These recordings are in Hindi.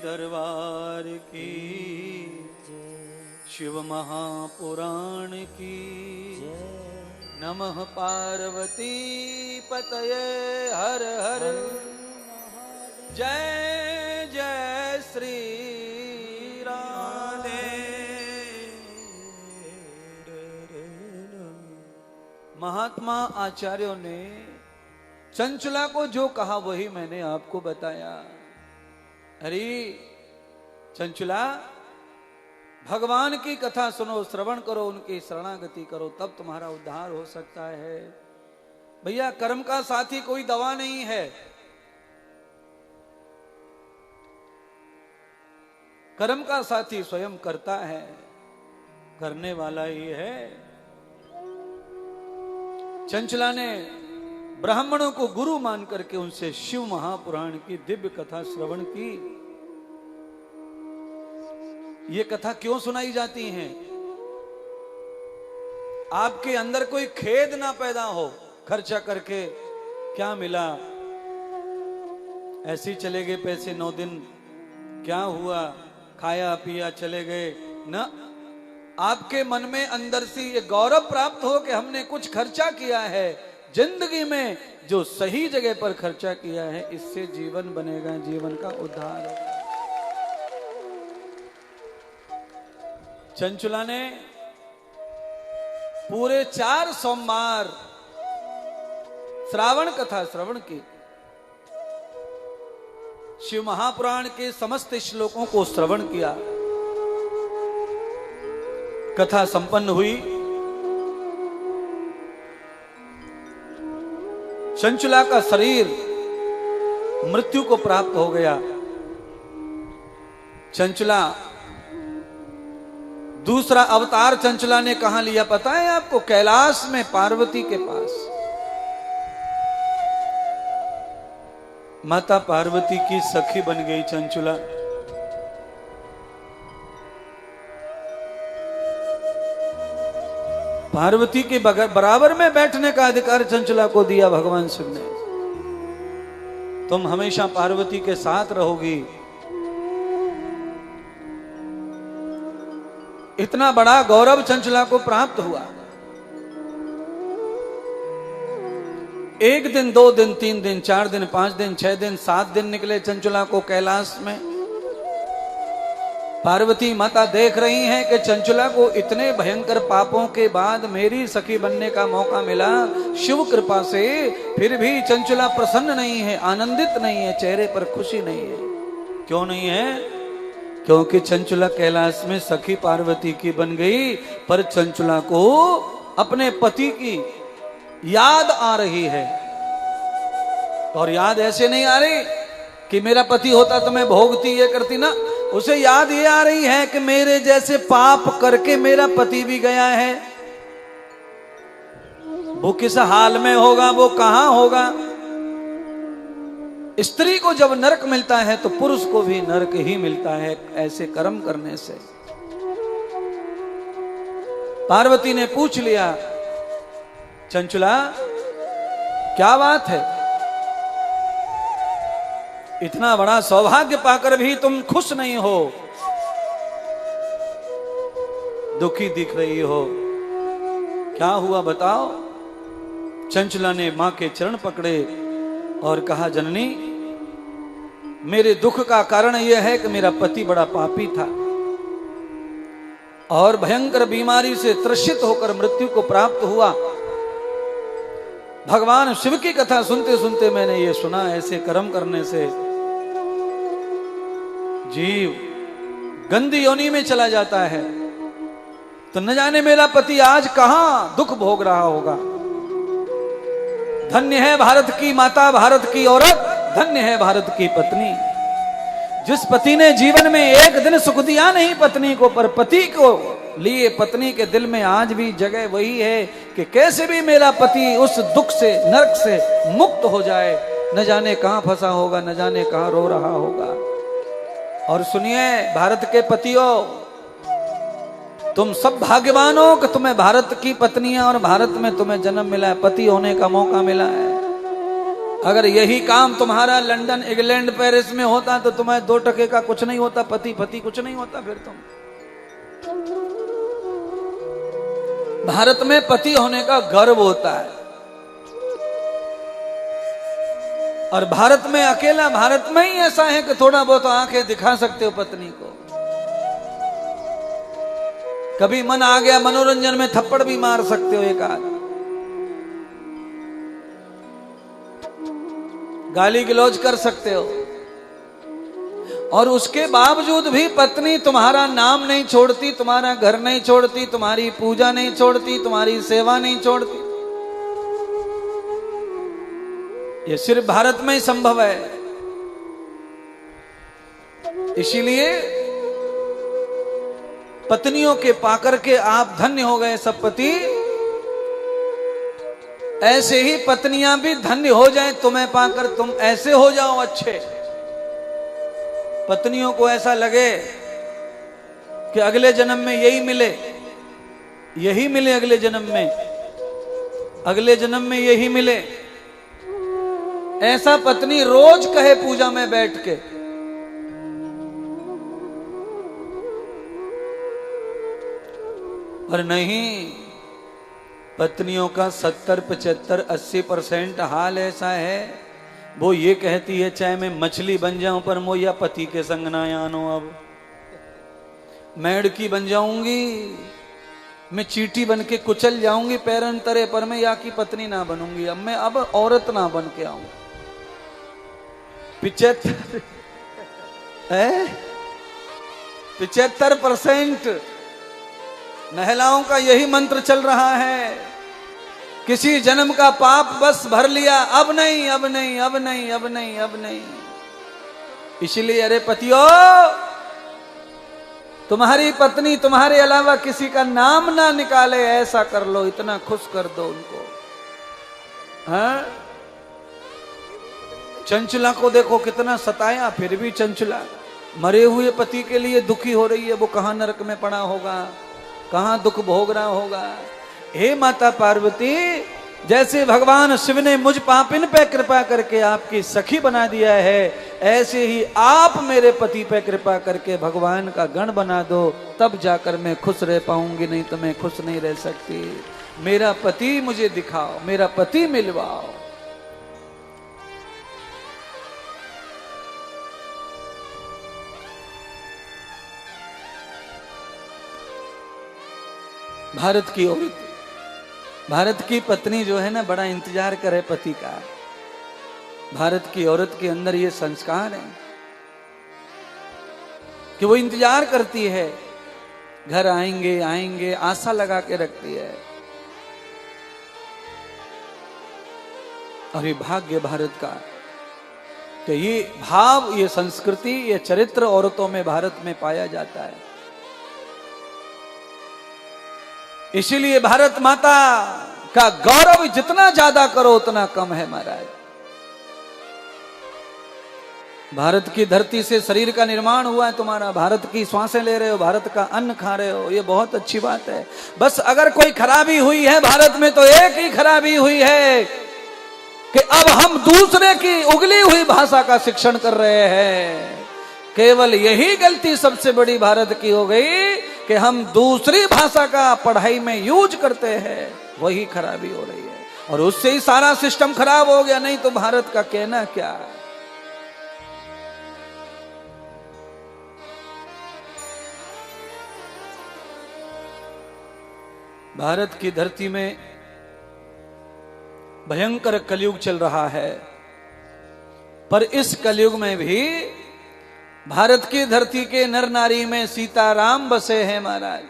दरबार की, शिव महापुराण की। नमः पार्वती पतये हर हर। जय जय श्री राधे। महात्मा आचार्यों ने चंचला को जो कहा वही मैंने आपको बताया। अरे चंचला, भगवान की कथा सुनो, श्रवण करो, उनकी शरणागति करो, तब तुम्हारा उद्धार हो सकता है। भैया, कर्म का साथी कोई दवा नहीं है। कर्म का साथी स्वयं करता है, करने वाला ही है। चंचला ने ब्राह्मणों को गुरु मान करके उनसे शिव महापुराण की दिव्य कथा श्रवण की। ये कथा क्यों सुनाई जाती है? आपके अंदर कोई खेद ना पैदा हो, खर्चा करके क्या मिला, ऐसे ही चले गए पैसे 9 दिन, क्या हुआ, खाया पिया चले गए ना। आपके मन में अंदर से ये गौरव प्राप्त हो कि हमने कुछ खर्चा किया है जिंदगी में, जो सही जगह पर खर्चा किया है, इससे जीवन बनेगा, जीवन का उद्धार होगा। चंचला ने पूरे 4 सोमवार श्रावण कथा श्रवण की। शिव महापुराण के समस्त श्लोकों को श्रवण किया। कथा संपन्न हुई। चंचला का शरीर मृत्यु को प्राप्त हो गया। चंचला, दूसरा अवतार चंचला ने कहां लिया पता है आपको? कैलाश में, पार्वती के पास। माता पार्वती की सखी बन गई चंचला। पार्वती के बराबर में बैठने का अधिकार चंचला को दिया भगवान शिव ने। तुम हमेशा पार्वती के साथ रहोगी। इतना बड़ा गौरव चंचला को प्राप्त हुआ। 1 दिन, 2 दिन, 3 दिन, 4 दिन, 5 दिन, 6 दिन, 7 दिन निकले चंचला को कैलाश में। पार्वती माता देख रही हैं कि चंचला को इतने भयंकर पापों के बाद मेरी सखी बनने का मौका मिला शिव कृपा से, फिर भी चंचला प्रसन्न नहीं है, आनंदित नहीं है, चेहरे पर खुशी नहीं है। क्यों नहीं है? क्योंकि चंचला कैलाश में सखी पार्वती की बन गई, पर चंचला को अपने पति की याद आ रही है। और याद ऐसे नहीं आ रही कि मेरा पति होता तो मैं भोगती ये करती ना। उसे याद ये आ रही है कि मेरे जैसे पाप करके मेरा पति भी गया है, वो किस हाल में होगा, वो कहां होगा। स्त्री को जब नरक मिलता है तो पुरुष को भी नरक ही मिलता है, ऐसे कर्म करने से। पार्वती ने पूछ लिया, चंचला क्या बात है? इतना बड़ा सौभाग्य पाकर भी तुम खुश नहीं हो, दुखी दिख रही हो, क्या हुआ बताओ। चंचला ने मां के चरण पकड़े और कहा, जननी, मेरे दुख का कारण यह है कि मेरा पति बड़ा पापी था और भयंकर बीमारी से त्रसित होकर मृत्यु को प्राप्त हुआ। भगवान शिव की कथा सुनते सुनते मैंने ये सुना, ऐसे कर्म करने से जीव गंदी योनि में चला जाता है। तो न जाने मेरा पति आज कहां दुख भोग रहा होगा। धन्य है भारत की माता, भारत की औरत, धन्य है भारत की पत्नी, जिस पति ने जीवन में एक दिन सुख दिया नहीं पत्नी को, पर पति को लिए पत्नी के दिल में आज भी जगह वही है कि कैसे भी मेरा पति उस दुख से, नरक से मुक्त हो जाए। न जाने कहां फंसा होगा, न जाने कहां रो रहा होगा। और सुनिए भारत के पतियों, तुम सब भाग्यवान हो कि तुम्हें भारत की पत्नियां और भारत में तुम्हें जन्म मिला है, पति होने का मौका मिला है। अगर यही काम तुम्हारा लंदन, इंग्लैंड, पेरिस में होता तो तुम्हें 2 टके का कुछ नहीं होता, पति पति कुछ नहीं होता। फिर तुम भारत में पति होने का गर्व होता है, और भारत में अकेला भारत में ही ऐसा है कि थोड़ा बहुत आंखें दिखा सकते हो पत्नी को। कभी मन आ गया मनोरंजन में थप्पड़ भी मार सकते हो, एक आध गाली गलौज कर सकते हो, और उसके बावजूद भी पत्नी तुम्हारा नाम नहीं छोड़ती, तुम्हारा घर नहीं छोड़ती, तुम्हारी पूजा नहीं छोड़ती, तुम्हारी सेवा नहीं छोड़ती। ये सिर्फ भारत में ही संभव है। इसीलिए पत्नियों के पाकर के आप धन्य हो गए सब पति, ऐसे ही पत्नियां भी धन्य हो जाएं तुम्हें पाकर, तुम ऐसे हो जाओ अच्छे। पत्नियों को ऐसा लगे कि अगले जन्म में यही मिले, यही मिले अगले जन्म में, अगले जन्म में यही मिले, ऐसा पत्नी रोज कहे पूजा में बैठ के। पर नहीं, पत्नियों का 70, 75, 80% हाल ऐसा है, वो ये कहती है चाहे मैं मछली बन जाऊं पर मोया पति के संग ना आनो, अब मेढ़की बन जाऊंगी, मैं चींटी बन के कुचल जाऊंगी पैरन तरे, पर मैं या की पत्नी ना बनूंगी, अब मैं अब औरत ना बन के आऊं। 75% महिलाओं का यही मंत्र चल रहा है। किसी जन्म का पाप बस भर लिया, अब नहीं, अब नहीं, अब नहीं, अब नहीं, अब नहीं। इसलिए अरे पतियों, तुम्हारी पत्नी तुम्हारे अलावा किसी का नाम ना निकाले, ऐसा कर लो, इतना खुश कर दो उनको। हाँ, चंचला को देखो कितना सताया, फिर भी चंचला मरे हुए पति के लिए दुखी हो रही है। वो कहां नरक में पड़ा होगा, कहां दुख भोग रहा होगा। हे माता पार्वती, जैसे भगवान शिव ने मुझ पापिन पे कृपा करके आपकी सखी बना दिया है, ऐसे ही आप मेरे पति पे कृपा करके भगवान का गण बना दो, तब जाकर मैं खुश रह पाऊंगी, नहीं तो मैं खुश नहीं रह सकती। मेरा पति मुझे दिखाओ, मेरा पति मिलवाओ। भारत की औरत, भारत की पत्नी जो है ना, बड़ा इंतजार करे पति का। भारत की औरत के अंदर ये संस्कार है कि वो इंतजार करती है, घर आएंगे आएंगे, आशा लगा के रखती है। और ये भाग्य भारत का कि ये भाव, ये संस्कृति, ये चरित्र औरतों में भारत में पाया जाता है। इसीलिए भारत माता का गौरव जितना ज्यादा करो उतना कम है महाराज। भारत की धरती से शरीर का निर्माण हुआ है तुम्हारा, भारत की सांसें ले रहे हो, भारत का अन्न खा रहे हो, ये बहुत अच्छी बात है। बस अगर कोई खराबी हुई है भारत में तो एक ही खराबी हुई है कि अब हम दूसरे की उगली हुई भाषा का शिक्षण कर रहे हैं। केवल यही गलती सबसे बड़ी भारत की हो गई कि हम दूसरी भाषा का पढ़ाई में यूज करते हैं, वही खराबी हो रही है। और उससे ही सारा सिस्टम खराब हो गया, नहीं तो भारत का कहना क्या। भारत की धरती में भयंकर कलयुग चल रहा है, पर इस कलयुग में भी भारत की धरती के नर नारी में सीताराम बसे हैं महाराज।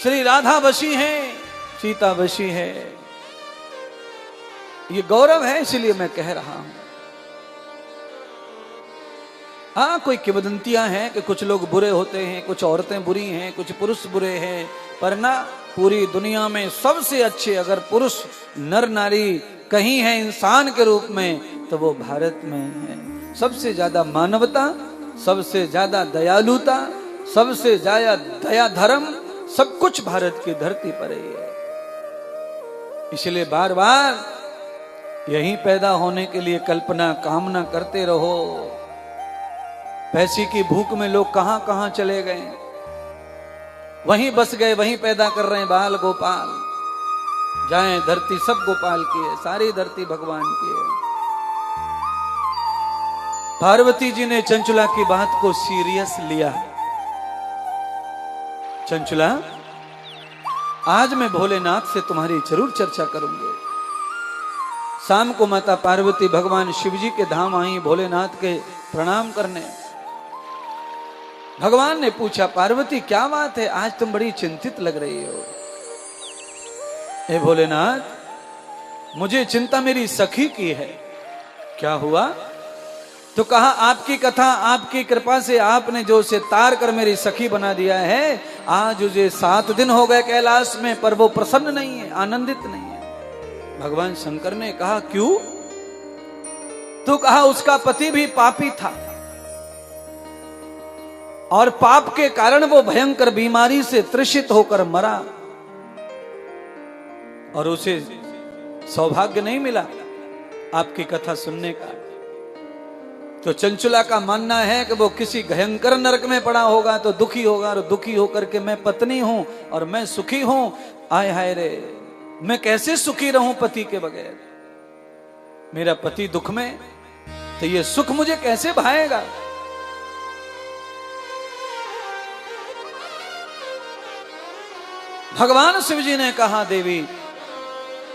श्री राधा बसी हैं, सीता बसी है। ये गौरव है, इसलिए मैं कह रहा हूं। हाँ, कोई किंवदंतियां हैं कि कुछ लोग बुरे होते हैं, कुछ औरतें बुरी हैं, कुछ पुरुष बुरे हैं, पर ना, पूरी दुनिया में सबसे अच्छे अगर पुरुष नर नारी कहीं है इंसान के रूप में तो वो भारत में है। सबसे ज्यादा मानवता, सबसे ज्यादा दयालुता, सबसे ज्यादा दया धर्म, सब कुछ भारत की धरती पर ही है। इसलिए बार बार यहीं पैदा होने के लिए कल्पना कामना करते रहो। पैसे की भूख में लोग कहां कहां चले गए, वहीं बस गए, वहीं पैदा कर रहे हैं बाल गोपाल। जाएं, धरती सब गोपाल की है, सारी धरती भगवान की है। पार्वती जी ने चंचुला की बात को सीरियस लिया। चंचुला, आज मैं भोलेनाथ से तुम्हारी जरूर चर्चा करूंगी। शाम को माता पार्वती भगवान शिवजी के धाम आई भोलेनाथ के प्रणाम करने। भगवान ने पूछा, पार्वती क्या बात है, आज तुम बड़ी चिंतित लग रही हो। हे भोलेनाथ, मुझे चिंता मेरी सखी की है। क्या हुआ? तो कहा, आपकी कथा, आपकी कृपा से आपने जो उसे तार कर मेरी सखी बना दिया है। आज उसे 7 दिन हो गए कैलाश में, पर वो प्रसन्न नहीं है, आनंदित नहीं है। भगवान शंकर ने कहा, क्यों? तो कहा, उसका पति भी पापी था और पाप के कारण वो भयंकर बीमारी से त्रसित होकर मरा और उसे सौभाग्य नहीं मिला आपकी कथा सुनने का। तो चंचुला का मानना है कि वो किसी भयंकर नरक में पड़ा होगा तो दुखी होगा, और दुखी होकर के मैं पत्नी हूं और मैं सुखी हूं। आय हाय रे, मैं कैसे सुखी रहूं पति के बगैर? मेरा पति दुख में, तो ये सुख मुझे कैसे भाएगा? भगवान शिव जी ने कहा, देवी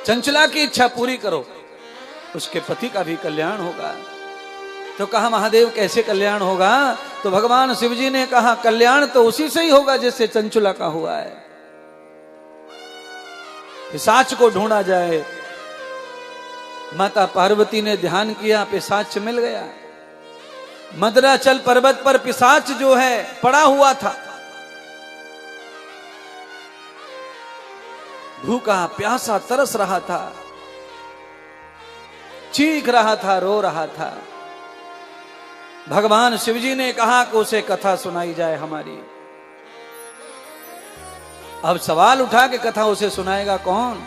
चंचला की इच्छा पूरी करो, उसके पति का भी कल्याण होगा। तो कहा, महादेव कैसे कल्याण होगा? तो भगवान शिव जी ने कहा, कल्याण तो उसी से ही होगा जैसे चंचुला का हुआ है। पिशाच को ढूंढा जाए। माता पार्वती ने ध्यान किया, पिशाच मिल गया। मद्राचल पर्वत पर पिशाच जो है पड़ा हुआ था, भूखा प्यासा तरस रहा था, चीख रहा था, रो रहा था। भगवान शिवजी ने कहा कि उसे कथा सुनाई जाए हमारी। अब सवाल उठा के कथा उसे सुनाएगा कौन?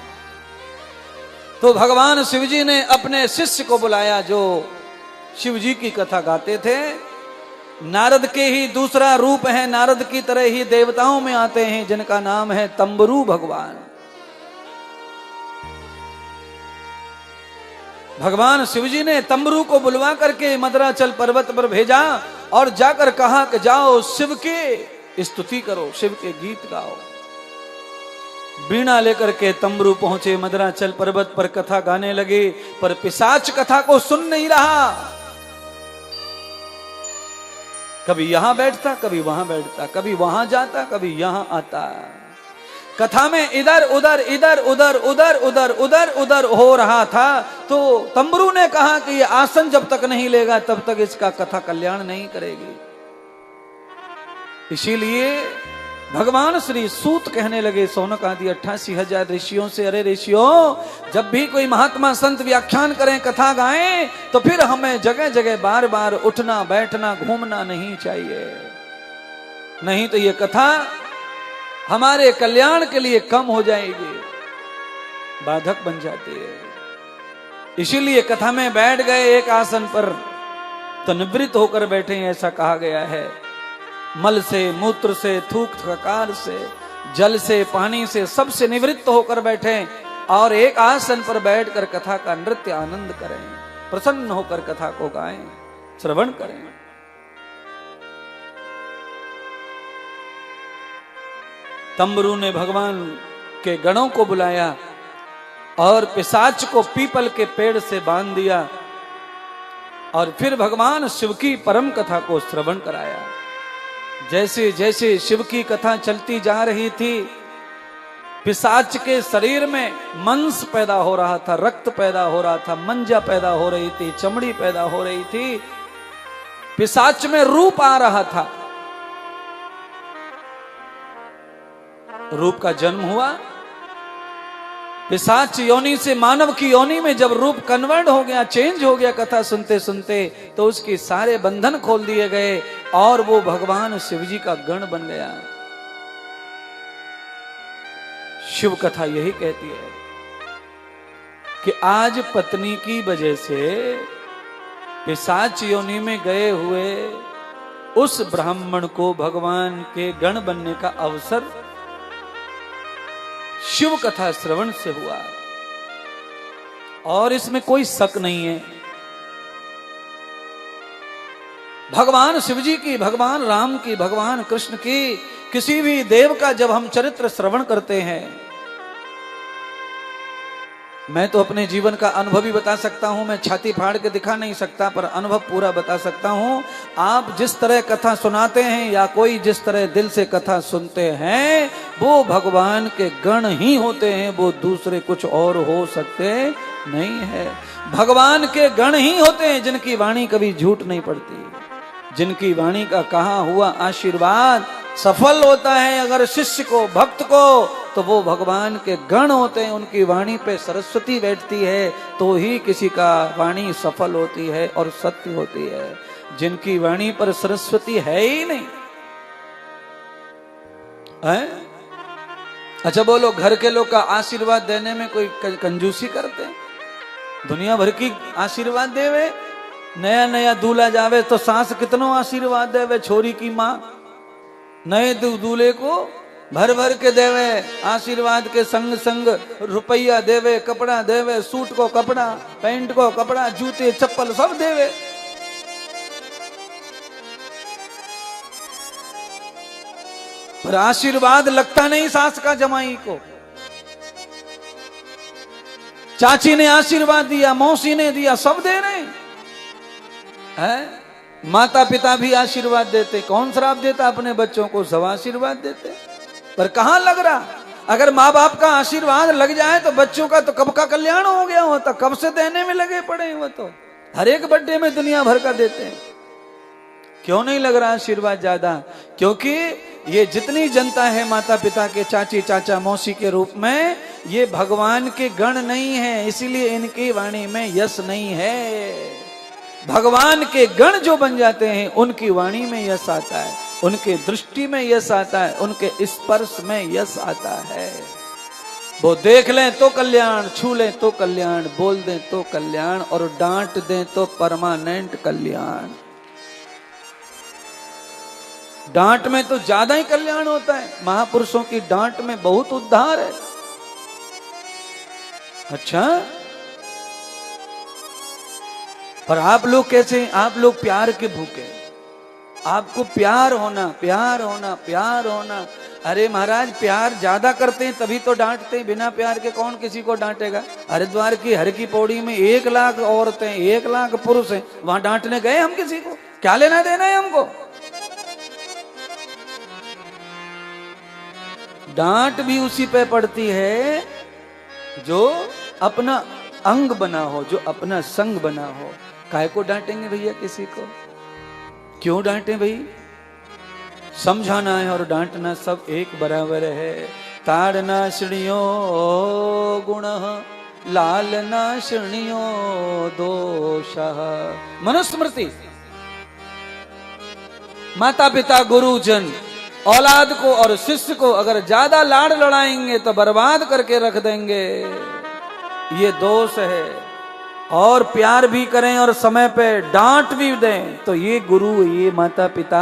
तो भगवान शिवजी ने अपने शिष्य को बुलाया जो शिवजी की कथा गाते थे। नारद के ही दूसरा रूप है, नारद की तरह ही देवताओं में आते हैं, जिनका नाम है तंबरू भगवान। भगवान शिवजी ने तंबरू को बुलवा करके मद्राचल पर्वत पर भेजा और जाकर कहा कि जाओ शिव के स्तुति करो, शिव के गीत गाओ। बीणा लेकर के तंबरू पहुंचे मद्राचल पर्वत पर, कथा गाने लगे, पर पिशाच कथा को सुन नहीं रहा। कभी यहां बैठता, कभी वहां बैठता, कभी वहां जाता, कभी यहां आता। कथा में इधर उधर इधर उधर उधर उधर उधर उधर हो रहा था। तो तंबरू ने कहा कि ये आसन जब तक नहीं लेगा तब तक इसका कथा कल्याण नहीं करेगी। इसीलिए भगवान श्री सूत कहने लगे सौनक आदि 88,000 ऋषियों से, अरे ऋषियों, जब भी कोई महात्मा संत व्याख्यान करें, कथा गाएं, तो फिर हमें जगह जगह बार बार उठना बैठना घूमना नहीं चाहिए, नहीं तो ये कथा हमारे कल्याण के लिए कम हो जाएगी, बाधक बन जाती है। इसीलिए कथा में बैठ गए एक आसन पर तो निवृत्त होकर बैठे, ऐसा कहा गया है। मल से, मूत्र से, थूक थकार से, जल से, पानी से, सबसे निवृत्त होकर बैठे और एक आसन पर बैठकर कथा का नृत्य आनंद करें, प्रसन्न होकर कथा को गाएं, श्रवण करें। तंबरू ने भगवान के गणों को बुलाया और पिशाच को पीपल के पेड़ से बांध दिया और फिर भगवान शिव की परम कथा को श्रवण कराया। जैसे जैसे शिव की कथा चलती जा रही थी, पिशाच के शरीर में मांस पैदा हो रहा था, रक्त पैदा हो रहा था, मंजा पैदा हो रही थी, चमड़ी पैदा हो रही थी, पिशाच में रूप आ रहा था। रूप का जन्म हुआ पिशाच योनि से मानव की योनि में जब रूप कन्वर्ट हो गया, चेंज हो गया कथा सुनते सुनते, तो उसके सारे बंधन खोल दिए गए और वो भगवान शिव जी का गण बन गया। शिव कथा यही कहती है कि आज पत्नी की वजह से पिशाच योनि में गए हुए उस ब्राह्मण को भगवान के गण बनने का अवसर शिव कथा श्रवण से हुआ। और इसमें कोई शक नहीं है, भगवान शिव जी की, भगवान राम की, भगवान कृष्ण की, किसी भी देव का जब हम चरित्र श्रवण करते हैं, मैं तो अपने जीवन का अनुभव ही बता सकता हूं, मैं छाती फाड़ के दिखा नहीं सकता, पर अनुभव पूरा बता सकता हूं। आप जिस तरह कथा सुनाते हैं या कोई जिस तरह दिल से कथा सुनते हैं, वो भगवान के गण ही होते हैं, वो दूसरे कुछ और हो सकते नहीं है। भगवान के गण ही होते हैं जिनकी वाणी कभी झूठ नहीं पड़ती, जिनकी वाणी का कहा हुआ आशीर्वाद सफल होता है अगर शिष्य को, भक्त को, तो वो भगवान के गण होते हैं। उनकी वाणी पे सरस्वती बैठती है तो ही किसी का वाणी सफल होती है और सत्य होती है। जिनकी वाणी पर सरस्वती है ही नहीं है? अच्छा बोलो, घर के लोग का आशीर्वाद देने में कोई कंजूसी करते हैं? दुनिया भर की आशीर्वाद देवे, नया नया दूल्हा जावे तो सास कितनो आशीर्वाद देवे, छोरी की माँ नए दूल्हे को भर भर के देवे, आशीर्वाद के संग संग रुपया देवे, कपड़ा देवे, सूट को कपड़ा, पैंट को कपड़ा, जूते चप्पल सब देवे। पर आशीर्वाद लगता नहीं सास का जमाई को। चाची ने आशीर्वाद दिया, मौसी ने दिया, सब दे रहे हैं। माता पिता भी आशीर्वाद देते, कौन श्राप देता अपने बच्चों को? सब आशीर्वाद देते, पर कहां लग रहा? अगर माँ बाप का आशीर्वाद लग जाए तो बच्चों का तो कब का कल्याण हो गया होता, कब से देने में लगे पड़े। वो तो हर एक बर्थडे में दुनिया भर का देते हैं। क्यों नहीं लग रहा आशीर्वाद ज्यादा? क्योंकि ये जितनी जनता है माता पिता के, चाची चाचा मौसी के रूप में, ये भगवान के गण नहीं है, इसीलिए इनकी वाणी में यश नहीं है। भगवान के गण जो बन जाते हैं उनकी वाणी में यश आता है, उनके दृष्टि में यश आता है, उनके स्पर्श में यश आता है। वो देख लें तो कल्याण, छू लें तो कल्याण, बोल दें तो कल्याण, और डांट दें तो परमानेंट कल्याण। डांट में तो ज्यादा ही कल्याण होता है, महापुरुषों की डांट में बहुत उद्धार है। अच्छा, पर आप लोग कैसे? आप लोग प्यार के भूखे, आपको प्यार होना, प्यार होना, प्यार होना। अरे महाराज, प्यार ज्यादा करते हैं तभी तो डांटते हैं, बिना प्यार के कौन किसी को डांटेगा? हरिद्वार की हर की पौड़ी में 1 लाख औरतें, 1 लाख पुरुष हैं, वहां डांटने गए हम किसी को? क्या लेना देना है हमको? डांट भी उसी पे पड़ती है जो अपना अंग बना हो, जो अपना संग बना हो। काहे को डांटेंगे भैया किसी को? क्यों डांटे भाई? समझाना है और डांटना सब एक बराबर है। ताड़ना श्रेणियो गुण, लालना श्रेणियो दोष। मनुस्मृति। माता पिता गुरुजन औलाद को और शिष्य को अगर ज्यादा लाड़ लड़ाएंगे तो बर्बाद करके रख देंगे, ये दोष है। और प्यार भी करें और समय पे डांट भी दें तो ये गुरु, ये माता पिता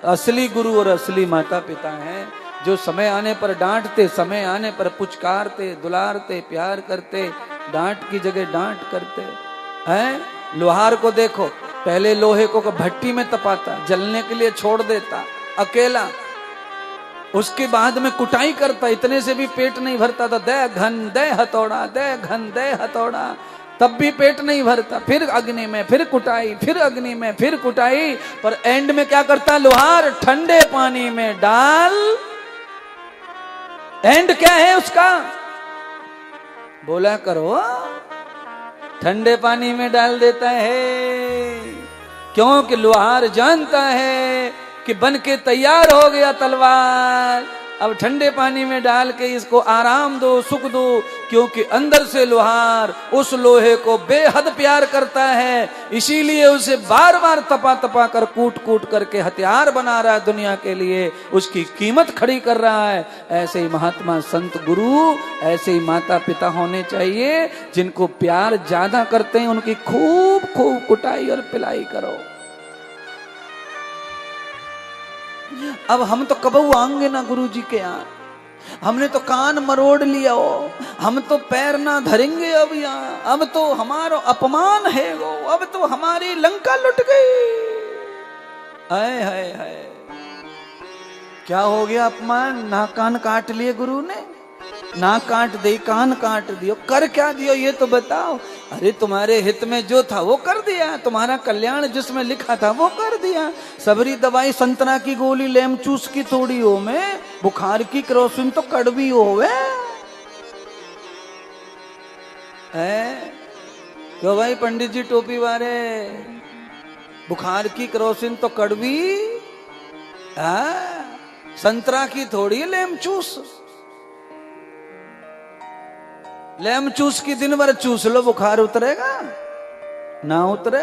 असली गुरु और असली माता पिता हैं, जो समय आने पर डांटते, समय आने पर पुचकारते, दुलारते, प्यार करते, डांट की जगह डांट करते हैं। लोहार को देखो, पहले लोहे को भट्टी में तपाता, जलने के लिए छोड़ देता अकेला, उसके बाद में कुटाई करता, इतने से भी पेट नहीं भरता था। दे घन दे हथौड़ा, दे घन दे हथौड़ा, तब भी पेट नहीं भरता। फिर अग्नि में, फिर कुटाई, फिर अग्नि में, फिर कुटाई, पर एंड में क्या करता लोहार? ठंडे पानी में डाल। एंड क्या है उसका? बोला करो। ठंडे पानी में डाल देता है, क्योंकि लोहार जानता है कि बन के तैयार हो गया तलवार अब ठंडे पानी में डाल के इसको आराम दो, सुख दो, क्योंकि अंदर से लोहार उस लोहे को बेहद प्यार करता है, इसीलिए उसे बार बार तपा तपा कर कूट कूट करके हथियार बना रहा है दुनिया के लिए, उसकी कीमत खड़ी कर रहा है। ऐसे ही महात्मा संत गुरु, ऐसे ही माता पिता होने चाहिए, जिनको प्यार ज्यादा करते हैं उनकी खूब खूब कुटाई और पिलाई करो। अब हम तो कबू आएंगे ना गुरु जी के यहाँ, हमने तो कान मरोड़ लिया हो, हम तो पैर ना धरेंगे अब यहाँ, अब तो हमारा अपमान है वो, अब तो हमारी लंका लुट गई। हाय हाय हाय, क्या हो गया अपमान? ना कान काट लिए गुरु ने, ना काट दी कान काट दियो, कर क्या दियो ये तो बताओ। अरे तुम्हारे हित में जो था वो कर दिया, तुम्हारा कल्याण जिसमें लिखा था वो कर दिया। सबरी दवाई संतरा की गोली लेम चूस की थोड़ी हो में, बुखार की क्रोसिन तो कड़वी होवे है। क्यों भाई पंडित जी टोपी वाले, बुखार की क्रोसिन तो कड़वी, संतरा की थोड़ी लेम चूस। लेम चूस की दिन भर चूस लो, बुखार उतरेगा? ना उतरे।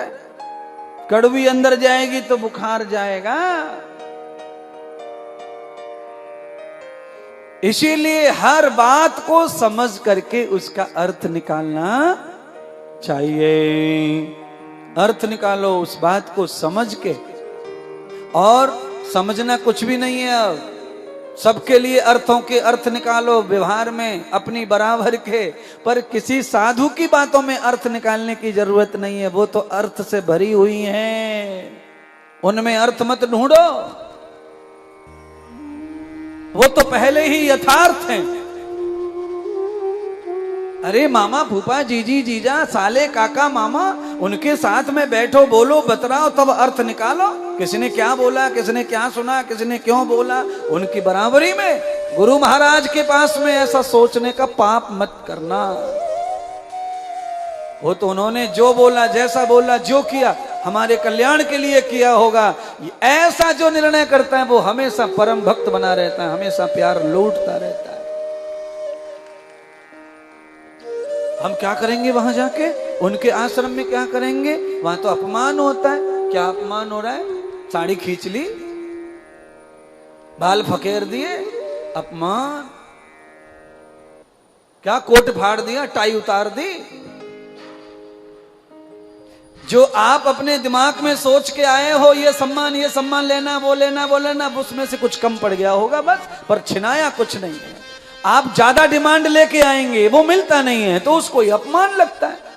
कड़वी अंदर जाएगी तो बुखार जाएगा। इसीलिए हर बात को समझ करके उसका अर्थ निकालना चाहिए। अर्थ निकालो उस बात को समझ के, और समझना कुछ भी नहीं है। अब सबके लिए अर्थों के अर्थ निकालो व्यवहार में अपनी बराबर के, पर किसी साधु की बातों में अर्थ निकालने की जरूरत नहीं है, वो तो अर्थ से भरी हुई हैं, उनमें अर्थ मत ढूंढो, वो तो पहले ही यथार्थ हैं। अरे मामा फूफा जीजी जीजा साले काका मामा, उनके साथ में बैठो, बोलो बतराओ, तब अर्थ निकालो। किसने क्या बोला, किसने क्या सुना, किसने क्यों बोला, उनकी बराबरी में गुरु महाराज के पास में ऐसा सोचने का पाप मत करना। वो तो उन्होंने जो बोला, जैसा बोला, जो किया हमारे कल्याण के लिए किया होगा। ऐसा जो निर्णय करता है वो हमेशा परम भक्त बना रहता है, हमेशा प्यार लौटता रहता है। हम क्या करेंगे वहां जाके, उनके आश्रम में क्या करेंगे? वहां तो अपमान होता है। क्या अपमान हो रहा है? साड़ी खींच ली, बाल फकेर दिए, अपमान। क्या कोट फाड़ दिया, टाई उतार दी। जो आप अपने दिमाग में सोच के आए हो, ये सम्मान लेना, वो लेना, वो लेना, उसमें से कुछ कम पड़ गया होगा बस, पर छिनाया कुछ नहीं है। आप ज्यादा डिमांड लेके आएंगे, वो मिलता नहीं है तो उसको ही अपमान लगता है।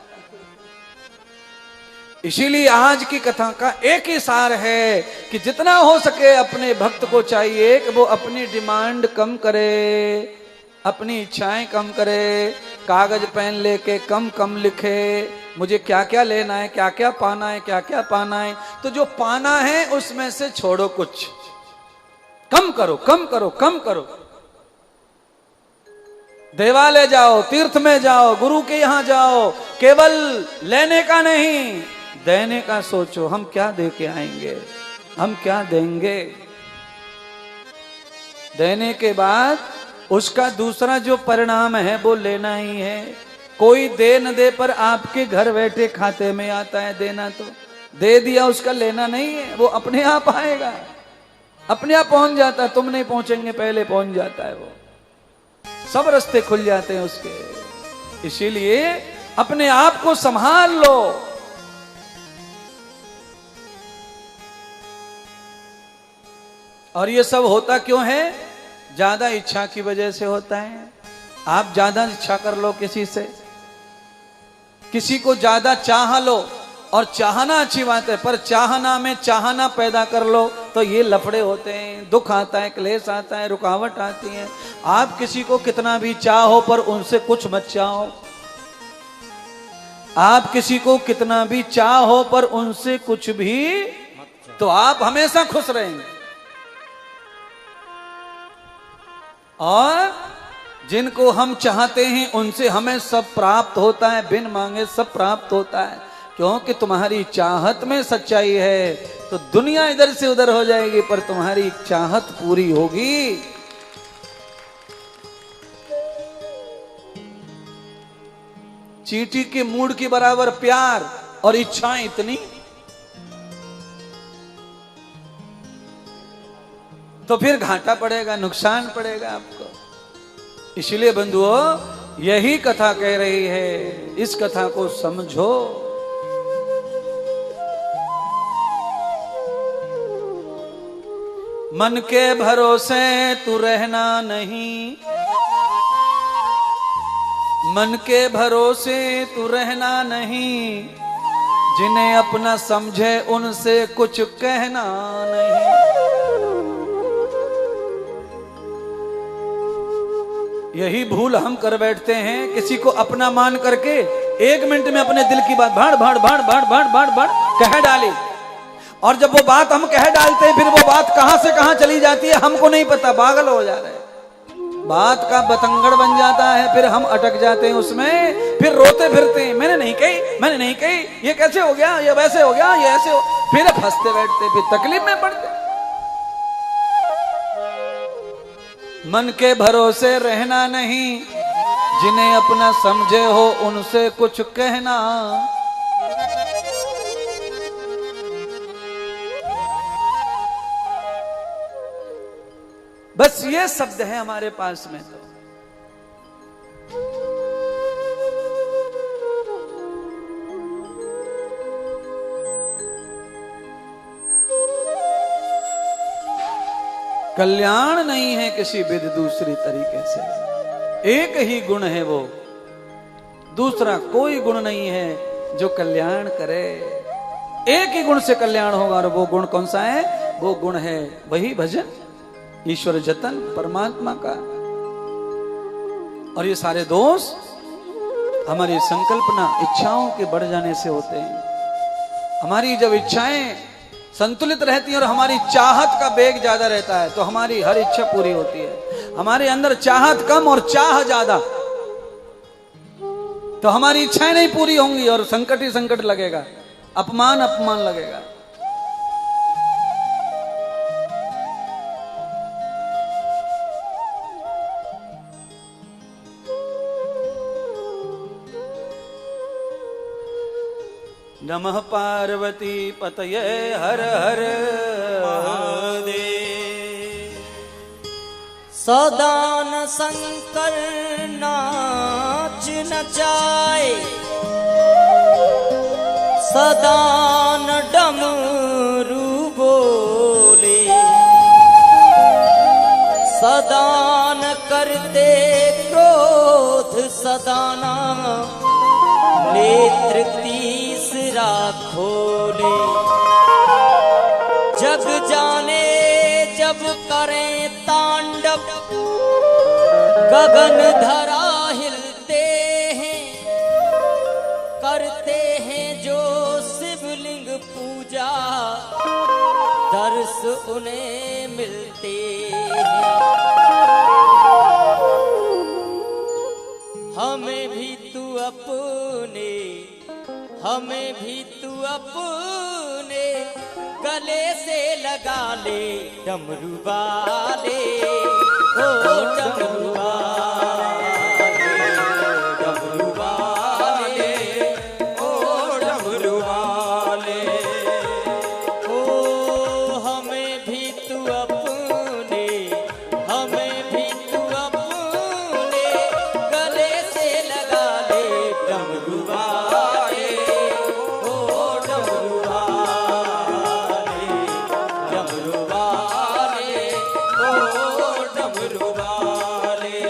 इसीलिए आज की कथा का एक ही सार है कि जितना हो सके अपने भक्त को चाहिए कि वो अपनी डिमांड कम करे, अपनी इच्छाएं कम करे, कागज पेन लेके कम कम लिखे, मुझे क्या क्या लेना है, क्या क्या पाना है, क्या क्या पाना है। तो जो पाना है उसमें से छोड़ो, कुछ कम करो, कम करो, कम करो। देवालय जाओ, तीर्थ में जाओ, गुरु के यहां जाओ, केवल लेने का नहीं, देने का सोचो। हम क्या दे के आएंगे, हम क्या देंगे। देने के बाद उसका दूसरा जो परिणाम है वो लेना ही है। कोई दे न दे, पर आपके घर बैठे खाते में आता है देना, तो दे दिया, उसका लेना नहीं है, वो अपने आप आएगा, अपने आप पहुंच जाता है। तुम नहीं पहुंचेंगे, पहले पहुंच जाता है वो, सब रास्ते खुल जाते हैं उसके। इसीलिए अपने आप को संभाल लो। और ये सब होता क्यों है? ज्यादा इच्छा की वजह से होता है। आप ज्यादा इच्छा कर लो किसी से, किसी को ज्यादा चाह लो, और चाहना अच्छी बात है, पर चाहना में चाहना पैदा कर लो तो ये लफड़े होते हैं, दुख आता है, क्लेश आता है, रुकावट आती है। आप किसी को कितना भी चाहो पर उनसे कुछ मत चाहो। आप किसी को कितना भी चाहो पर उनसे कुछ भी, तो आप हमेशा खुश रहेंगे। और जिनको हम चाहते हैं उनसे हमें सब प्राप्त होता है, बिन मांगे सब प्राप्त होता है। क्योंकि तुम्हारी चाहत में सच्चाई है तो दुनिया इधर से उधर हो जाएगी, पर तुम्हारी चाहत पूरी होगी। चींटी के मूड के बराबर प्यार और इच्छाएं इतनी, तो फिर घाटा पड़ेगा, नुकसान पड़ेगा आपको। इसलिए बंधुओं यही कथा कह रही है, इस कथा को समझो। मन के भरोसे तू रहना नहीं, मन के भरोसे तू रहना नहीं, जिन्हें अपना समझे उनसे कुछ कहना नहीं। यही भूल हम कर बैठते हैं, किसी को अपना मान करके 1 मिनट में अपने दिल की बात भाड़ भाड़ भाड़ भाड़ भाड़ भाड़ भाड़ कह डाली, और जब वो बात हम कह डालते हैं फिर वो बात कहां से कहां चली जाती है हमको नहीं पता, पागल हो जा रहे हैं, बात का बतंगड़ बन जाता है, फिर हम अटक जाते हैं उसमें, फिर रोते फिरते हैं, मैंने नहीं कही, मैंने नहीं कही, ये कैसे हो गया, ये वैसे हो गया, ये ऐसे हो, फिर हंसते बैठते, फिर तकलीफ में पड़ते। मन के भरोसे रहना नहीं, जिन्हें अपना समझे हो उनसे कुछ कहना। बस ये शब्द है हमारे पास में। तो कल्याण नहीं है किसी विध दूसरी तरीके से, एक ही गुण है वो, दूसरा कोई गुण नहीं है जो कल्याण करे। एक ही गुण से कल्याण होगा, और वो गुण कौन सा है? वो गुण है वही भजन, ईश्वर जतन, परमात्मा का। और ये सारे दोष हमारी संकल्पना, इच्छाओं के बढ़ जाने से होते हैं। हमारी जब इच्छाएं संतुलित रहती है और हमारी चाहत का वेग ज्यादा रहता है तो हमारी हर इच्छा पूरी होती है। हमारे अंदर चाहत कम और चाह ज्यादा, तो हमारी इच्छाएं नहीं पूरी होंगी और संकट ही संकट लगेगा, अपमान अपमान लगेगा। नमः पार्वती पतये हर हर महादेव। सदान शंकर नाच नचाए, सदान डमरू बोले, सदान करते क्रोध सदाना, नेत्र तीसरा खोले। जग जाने जब करें तांडव, गगन धरा हिलते हैं, करते हैं जो शिवलिंग पूजा, दर्श उन्हें मिलते हैं। हमें भी तू अपने, हमें भी तू अपने गले से लगा ले, डमरू वाले, ओ डमरू वाले, डमरू वाले, ओ डमरू वाले। ओ हमें भी तू अपने, हमें भी तू अपने गले से लगा ले, डमरू वाले, ओ डमरू वाले, डमरू वाले, ओ डमरू वाले।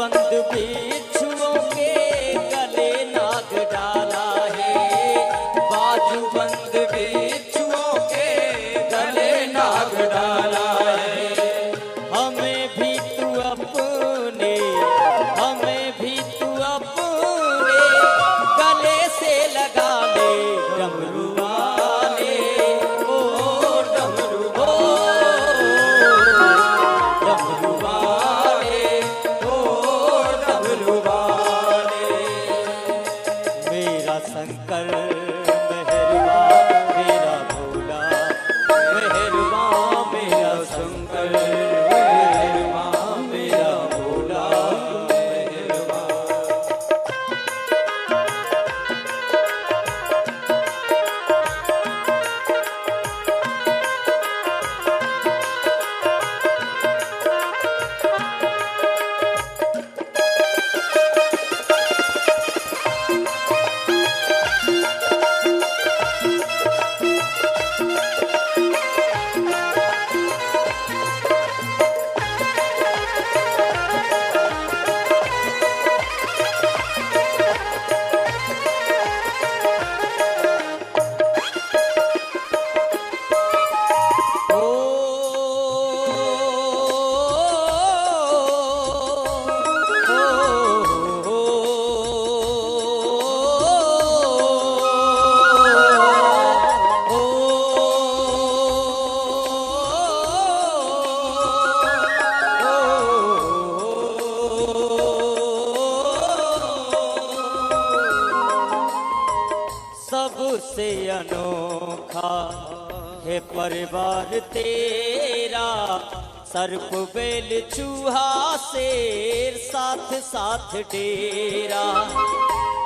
बंद बिच्छुओं के गले नाग डाला है, बाजू बंद बिच्छुओं के गले नाग डाला है। हमें भी तू अपने गले से लगा ले डमरू वाले, ओ डमरू डमरू वाले, ओ डमरू वाले। मेरा शंकर मेहरबान, मेरा भोला मेहरबान, मेरा शंकर मेहरबान, मेरा भोला मेहरबान। सबसे अनोखा है परिवार तेरा, सर्प बेल चूहा शेर साथ साथ डेरा।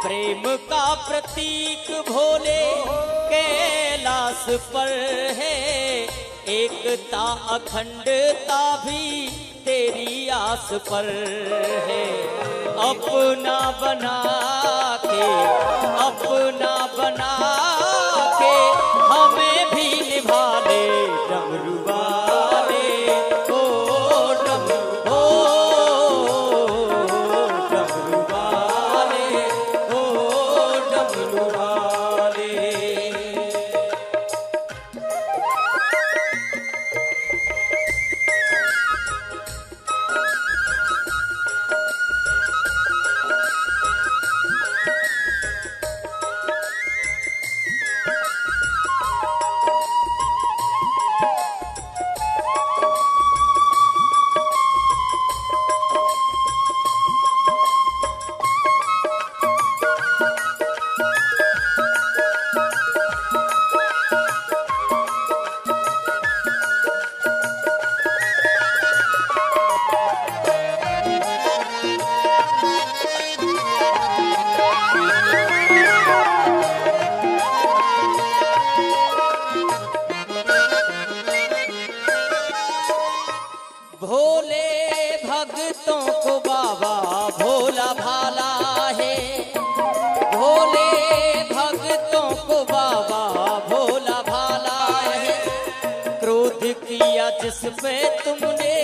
प्रेम का प्रतीक भोले कैलाश पर है, एकता अखंडता भी तेरी आस पर है। अपना बना के हमें भी निभा ले डमरू वाले, ओ डमरू वाले, ओ डमरू वाले। भोले भक्तों को बाबा भोला भाला है, भोले भक्तों को बाबा भोला भाला है। क्रोध किया जिस पे तुमने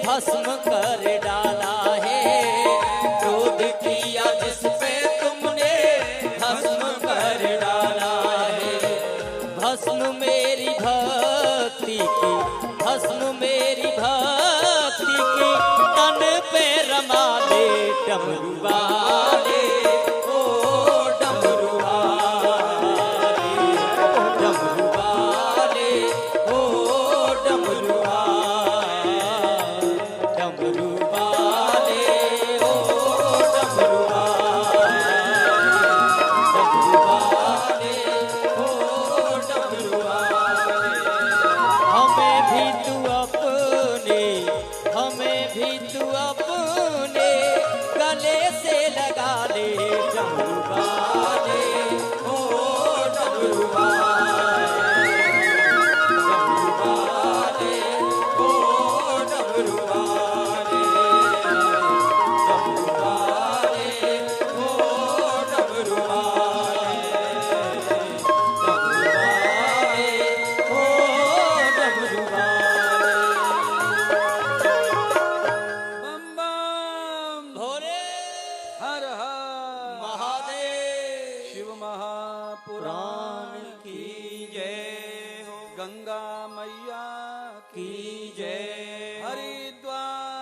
भस्म कर डाला है, क्रोध किया जिस पे तुमने भस्म कर डाला है। भस्म मेरी भक्ति की, भस्म मेरी भक्ति की तन पे रमा ले डमरू वाले, ओ डमरू वाले, डमरू वाले, ओ डमरू वाले, डमरू वाले, शिव महापुराण की जय हो, गंगा मैया की जय। हरिद्वार